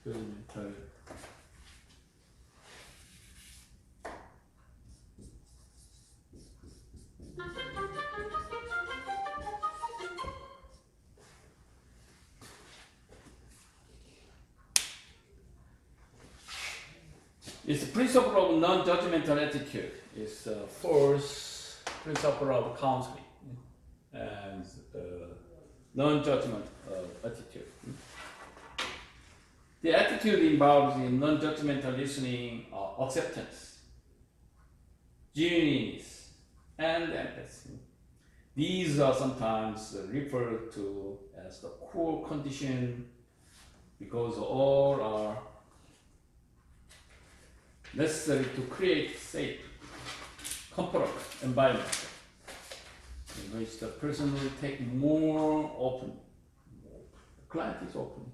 Judgmental. It's the principle of non-judgmental attitude. It's the first principle of counseling and non-judgment attitude. The attitude involves in non-judgmental listening, acceptance, genuineness, and empathy. These are sometimes referred to as the core condition because all are necessary to create safe, comfortable environment in which the person will take more open. The client is open.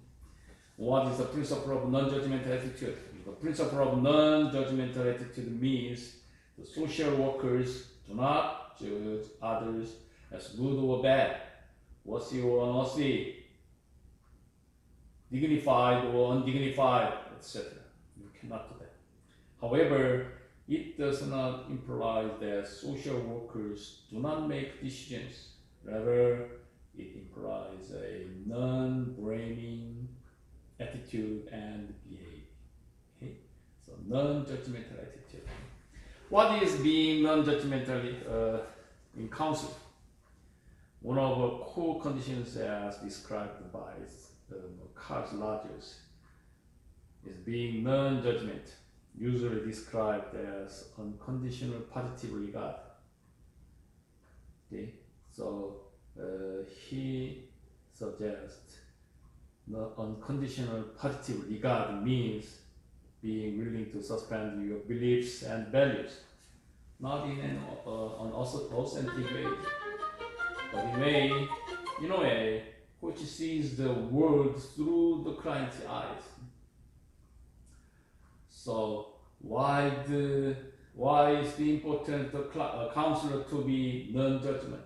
What is the principle of non-judgmental attitude? The principle of non-judgmental attitude means the social workers do not judge others as good or bad, worthy or unworthy, dignified or undignified, etc. You cannot do that. However, it does not imply that social workers do not make decisions. Rather, it implies a non-blaming attitude and behavior. Okay? So non-judgmental attitude. What is being non-judgmental in counseling? One of the core conditions as described by Carl Rogers is being non-judgment, usually described as unconditional positive regard. Okay, so he suggests the unconditional positive regard means being willing to suspend your beliefs and values, not in an authentic way, but in a way which sees the world through the client's eyes. So why is it important for a counselor to be non-judgment?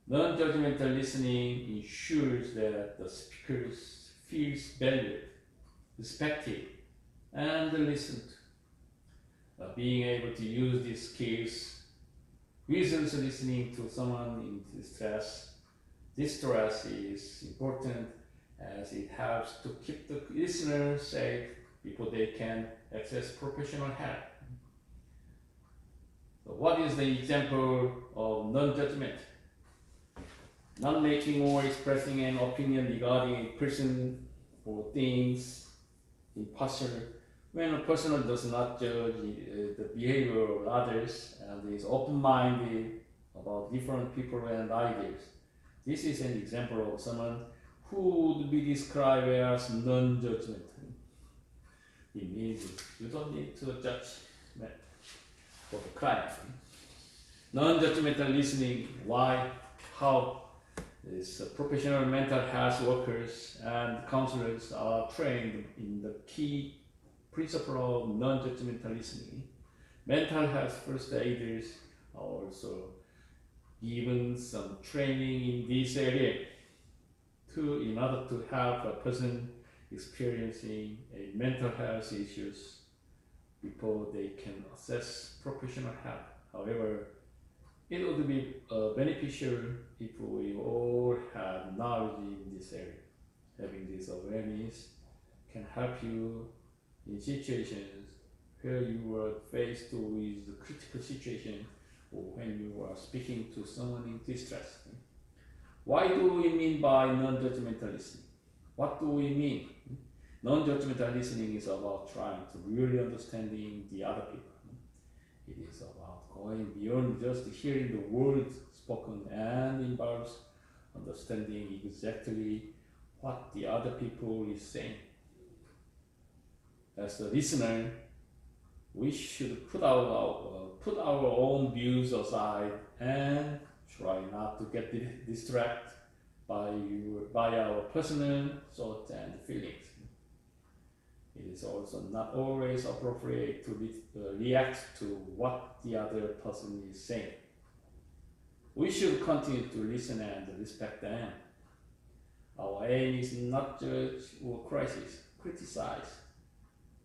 Non-judgmental listening ensures that the speaker feels valued, respected, and listened. Being able to use these skills, reasons listening to someone in distress is important as it helps to keep the listener safe before they can access professional help. So what is the example of non-judgment? Not making or expressing an opinion regarding a person or things impartially. When a person does not judge the behavior of others and is open-minded about different people and ideas. This is an example of someone who would be described as non-judgmental. It means you don't need to judge for the client. Non-judgmental listening, why, how is professional mental health workers and counselors are trained in the key principle of non-judgmental listening. Mental health first aiders are also given some training in this area in order to help a person experiencing a mental health issues before they can access professional help. However, it would be beneficial if we all had knowledge in this area. Having this awareness can help you in situations where you are faced with a critical situation or when you are speaking to someone in distress. Why do we mean by non-judgmental listening? What do we mean? Non-judgmental listening is about trying to really understanding the other people. It is about going beyond just hearing the words spoken and involves understanding exactly what the other people is saying. As a listener, we should put our own views aside and try not to get distracted by our personal thoughts and feelings. It is also not always appropriate to react to what the other person is saying. We should continue to listen and respect them. Our aim is not judge or criticize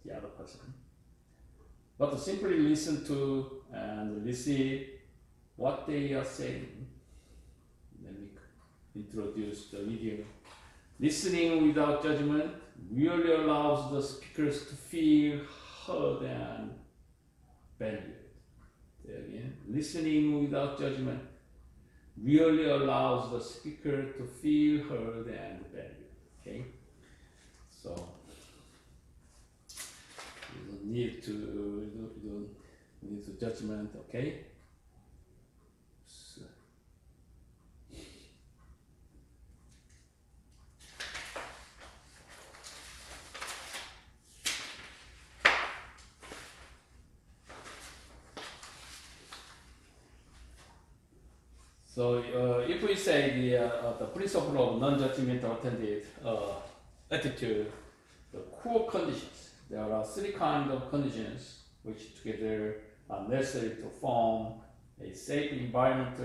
the other person, but to simply listen to and receive what they are saying. Let me introduce the video. Listening without judgment really allows the speakers to feel heard and valued. Again, listening without judgment really allows the speaker to feel heard and valued. Okay, so you don't need to judgment. Okay. So if we say the principle of non-judgmental attended attitude, the core conditions, there are three kinds of conditions which together are necessary to form a safe environment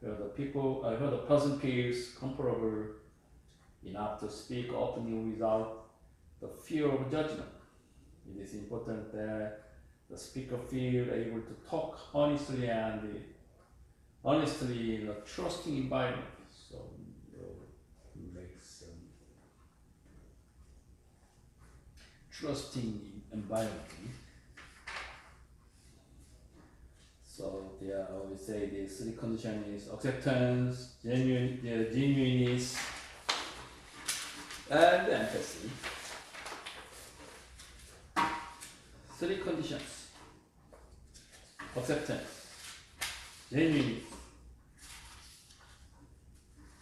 where the person feels comfortable enough to speak openly without the fear of judgment. It is important that the speaker feel able to talk honestly in a trusting environment. So makes trusting environment. we say the three condition is acceptance, genuineness, and empathy. Three conditions: acceptance, genuineness,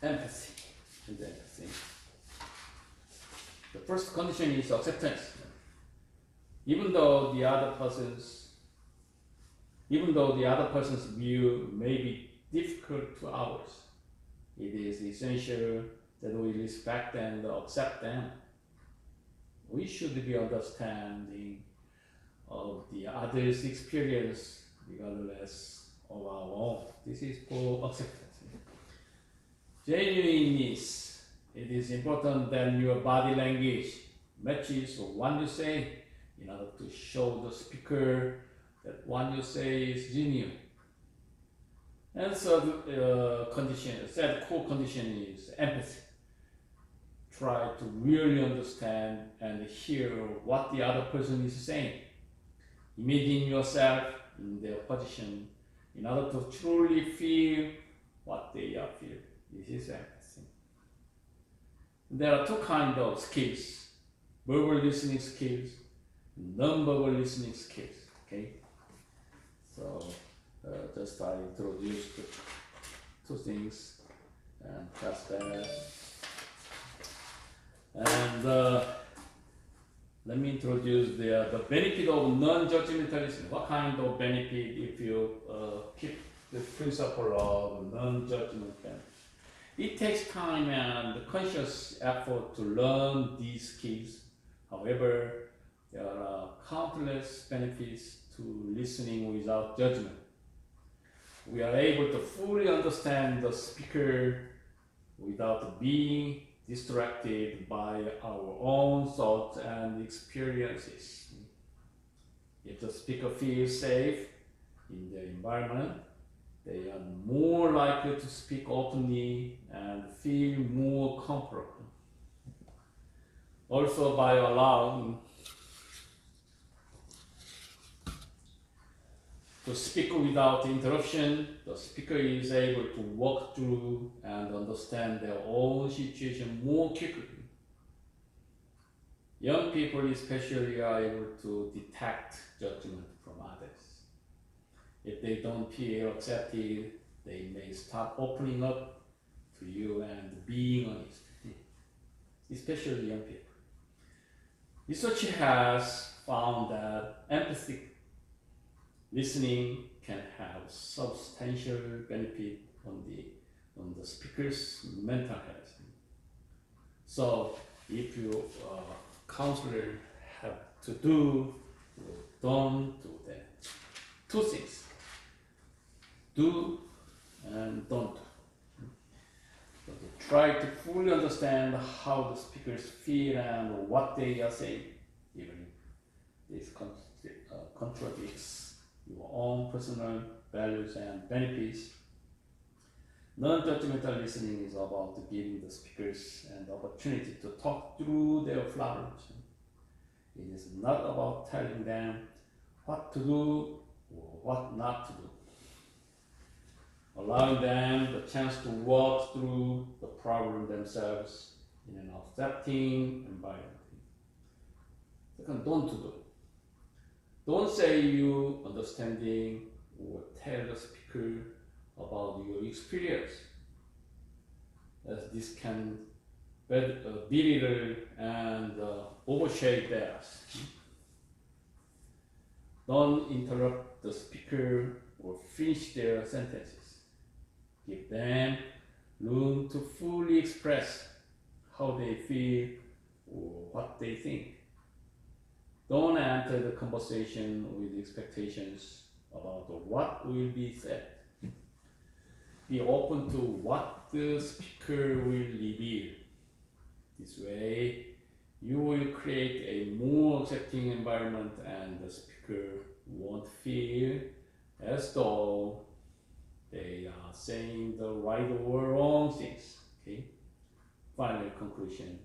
empathy, and empathy. The first condition is acceptance. Even though the other person's view may be difficult to ours, it is essential that we respect and accept them. We should be understanding of the other's experience regardless of our own. This is for acceptance. Genuineness. It is important that your body language matches what you say in order to show the speaker that what you say is genuine. And third core condition is empathy. Try to really understand and hear what the other person is saying. Imagine yourself in their position in order to truly feel what they are feeling. This is empathy. There are two kinds of skills: verbal listening skills, non-verbal listening skills. Okay, so just I introduced the two things, and that's that. And let me introduce the benefit of non-judgmental listening. What kind of benefit if you keep the principle of non-judgmental? It takes time and conscious effort to learn these skills. However, there are countless benefits to listening without judgment. We are able to fully understand the speaker without being distracted by our own thoughts and experiences. If the speaker feels safe in their environment, they are more likely to speak openly and feel more comfortable. Also, by allowing to speak without interruption, the speaker is able to walk through and understand their own situation more quickly. Young people especially are able to detect judgment from others. If they don't feel accepted, they may start opening up to you and being honest, especially young people. Research has found that empathic listening can have substantial benefit on the speaker's mental health. So if you counselor have to do, don't do that. Two things: do and don't do. So to try to fully understand how the speakers feel and what they are saying, even if this contradicts your own personal values and benefits. Non-judgmental listening is about giving the speakers an opportunity to talk through their problems. It is not about telling them what to do or what not to do. Allowing them the chance to walk through the problem themselves in an accepting environment. Second, don't do. Don't say you understanding or tell the speaker about your experience, as this can belittle and overshade theirs. Don't interrupt the speaker or finish their sentences. Give them room to fully express how they feel or what they think. Don't enter the conversation with expectations about what will be said. Be open to what the speaker will reveal. This way, you will create a more accepting environment and the speaker won't feel as though they are saying the right or wrong things. Okay? Final conclusion.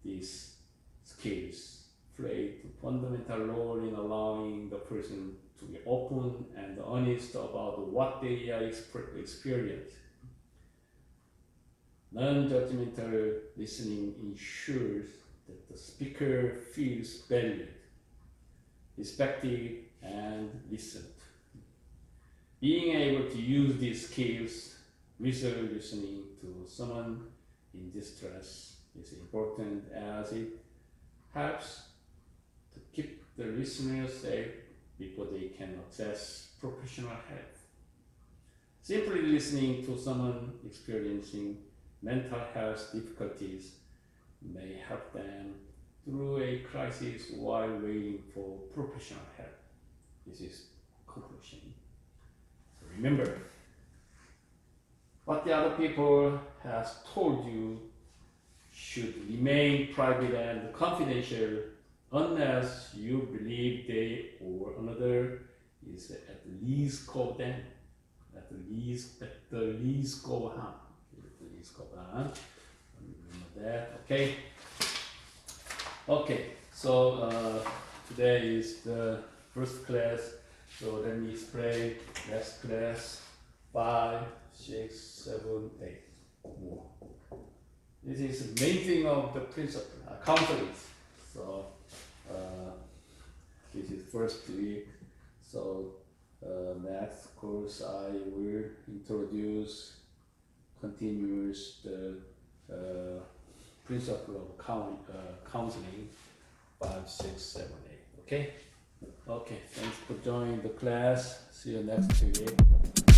These skills play a fundamental role in allowing the person to be open and honest about what they are experiencing. Non-judgmental listening ensures that the speaker feels valued, respected, and listened. Being able to use these skills, visual listening to someone in distress, is important as it helps to keep the listener safe before they can access professional help. Simply listening to someone experiencing mental health difficulties may help them through a crisis while waiting for professional help. This is conclusion. So remember, what the other people has told you should remain private and confidential unless you believe they or another is at least of them, at the least of harm. Remember that, okay? Okay, so today is the first class, so let me explain next class 5, 6, 7, 8 more. This is the main thing of the principle, counseling. So this is first week. So next course I will introduce continuous the principle of counseling 5, 6, 7, 8. Okay. Okay. Thanks for joining the class. See you next week.